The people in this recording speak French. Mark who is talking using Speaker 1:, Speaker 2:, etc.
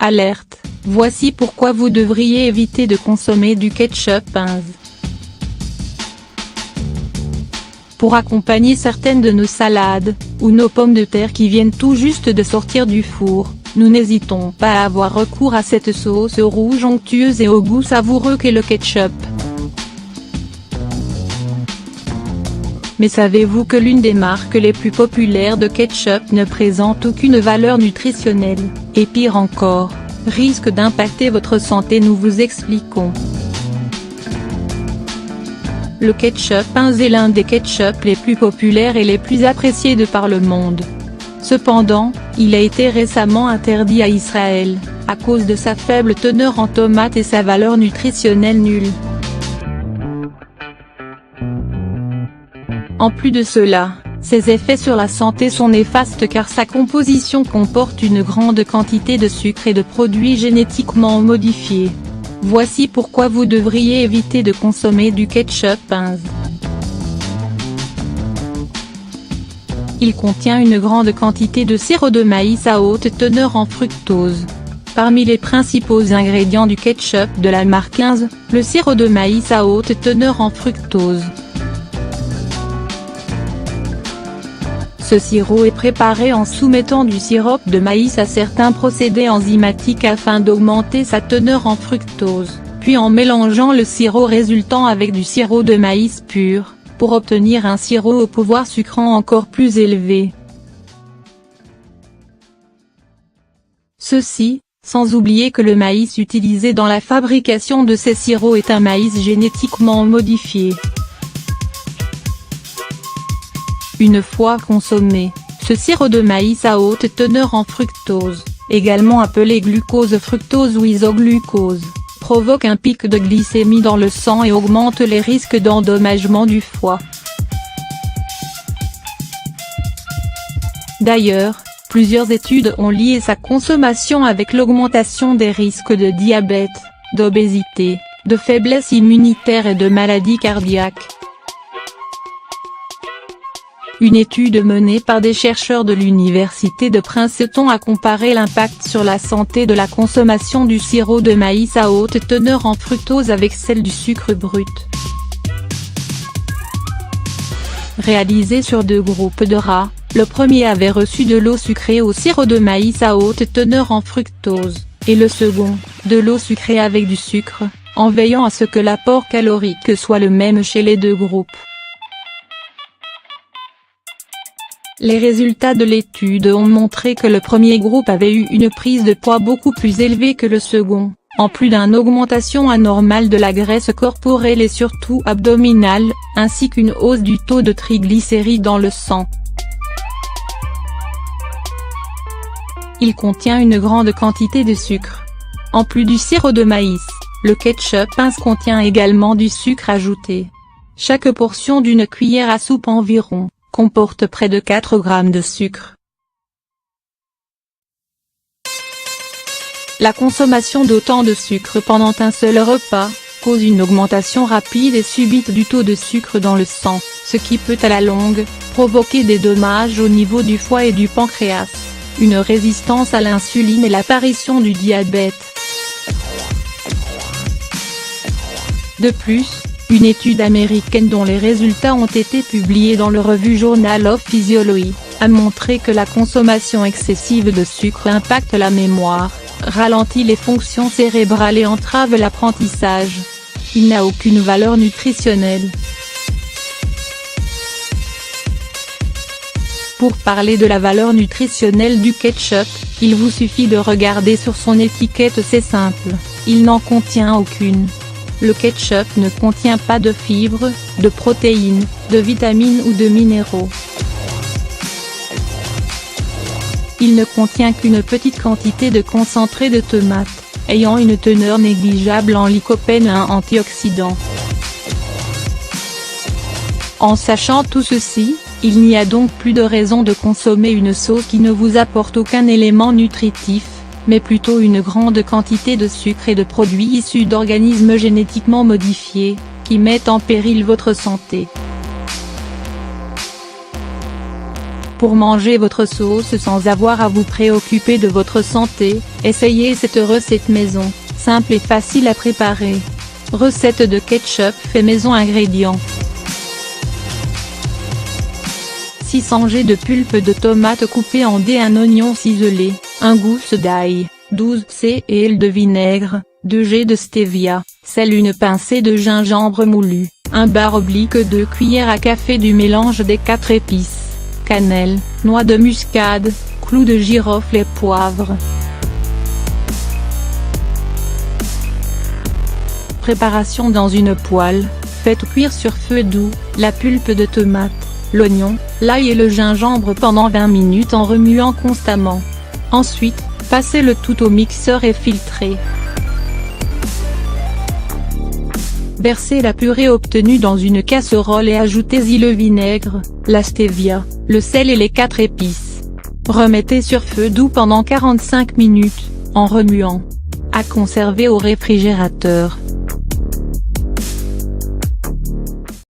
Speaker 1: Alerte, voici pourquoi vous devriez éviter de consommer du ketchup pince. Pour accompagner certaines de nos salades, ou nos pommes de terre qui viennent tout juste de sortir du four, nous n'hésitons pas à avoir recours à cette sauce rouge onctueuse et au goût savoureux qu'est le ketchup. Mais savez-vous que l'une des marques les plus populaires de ketchup ne présente aucune valeur nutritionnelle, et pire encore, risque d'impacter votre santé? Nous vous expliquons. Le ketchup pince est l'un des ketchups les plus populaires et les plus appréciés de par le monde. Cependant, il a été récemment interdit à Israël, à cause de sa faible teneur en tomates et sa valeur nutritionnelle nulle. En plus de cela, ses effets sur la santé sont néfastes car sa composition comporte une grande quantité de sucre et de produits génétiquement modifiés. Voici pourquoi vous devriez éviter de consommer du ketchup pince. Il contient une grande quantité de sirop de maïs à haute teneur en fructose. Parmi les principaux ingrédients du ketchup de la marque 15, le sirop de maïs à haute teneur en fructose. Ce sirop est préparé en soumettant du sirop de maïs à certains procédés enzymatiques afin d'augmenter sa teneur en fructose, puis en mélangeant le sirop résultant avec du sirop de maïs pur, pour obtenir un sirop au pouvoir sucrant encore plus élevé. Ceci, sans oublier que le maïs utilisé dans la fabrication de ces sirops est un maïs génétiquement modifié. Une fois consommé, ce sirop de maïs à haute teneur en fructose, également appelé glucose fructose ou isoglucose, provoque un pic de glycémie dans le sang et augmente les risques d'endommagement du foie. D'ailleurs, plusieurs études ont lié sa consommation avec l'augmentation des risques de diabète, d'obésité, de faiblesse immunitaire et de maladies cardiaques. Une étude menée par des chercheurs de l'université de Princeton a comparé l'impact sur la santé de la consommation du sirop de maïs à haute teneur en fructose avec celle du sucre brut. Réalisé sur 2 groupes de rats, le premier avait reçu de l'eau sucrée au sirop de maïs à haute teneur en fructose, et le second, de l'eau sucrée avec du sucre, en veillant à ce que l'apport calorique soit le même chez les 2 groupes. Les résultats de l'étude ont montré que le premier groupe avait eu une prise de poids beaucoup plus élevée que le second, en plus d'une augmentation anormale de la graisse corporelle et surtout abdominale, ainsi qu'une hausse du taux de triglycérides dans le sang. Il contient une grande quantité de sucre. En plus du sirop de maïs, le ketchup pince contient également du sucre ajouté. Chaque portion d'une cuillère à soupe environ comporte près de 4 grammes de sucre. La consommation d'autant de sucre pendant un seul repas, cause une augmentation rapide et subite du taux de sucre dans le sang, ce qui peut à la longue, provoquer des dommages au niveau du foie et du pancréas, une résistance à l'insuline et l'apparition du diabète. De plus, une étude américaine dont les résultats ont été publiés dans le revue Journal of Physiology, a montré que la consommation excessive de sucre impacte la mémoire, ralentit les fonctions cérébrales et entrave l'apprentissage. Il n'a aucune valeur nutritionnelle. Pour parler de la valeur nutritionnelle du ketchup, il vous suffit de regarder sur son étiquette, c'est simple, il n'en contient aucune. Le ketchup ne contient pas de fibres, de protéines, de vitamines ou de minéraux. Il ne contient qu'une petite quantité de concentré de tomate, ayant une teneur négligeable en lycopène, un antioxydant. En sachant tout ceci, il n'y a donc plus de raison de consommer une sauce qui ne vous apporte aucun élément nutritif, mais plutôt une grande quantité de sucre et de produits issus d'organismes génétiquement modifiés, qui mettent en péril votre santé. Pour manger votre sauce sans avoir à vous préoccuper de votre santé, essayez cette recette maison, simple et facile à préparer. Recette de ketchup fait maison. Ingrédients: 600 g de pulpe de tomate coupée en dés, un oignon ciselé, un gousse d'ail, 12 cl de vinaigre, 2 g de stevia, sel, une pincée de gingembre moulu, un bar oblique, 2 cuillères à café du mélange des 4 épices, cannelle, noix de muscade, clous de girofle et poivre. Préparation: dans une poêle, faites cuire sur feu doux, la pulpe de tomate, l'oignon, l'ail et le gingembre pendant 20 minutes en remuant constamment. Ensuite, passez le tout au mixeur et filtrez. Versez la purée obtenue dans une casserole et ajoutez-y le vinaigre, la stevia, le sel et les 4 épices. Remettez sur feu doux pendant 45 minutes, en remuant. À conserver au réfrigérateur.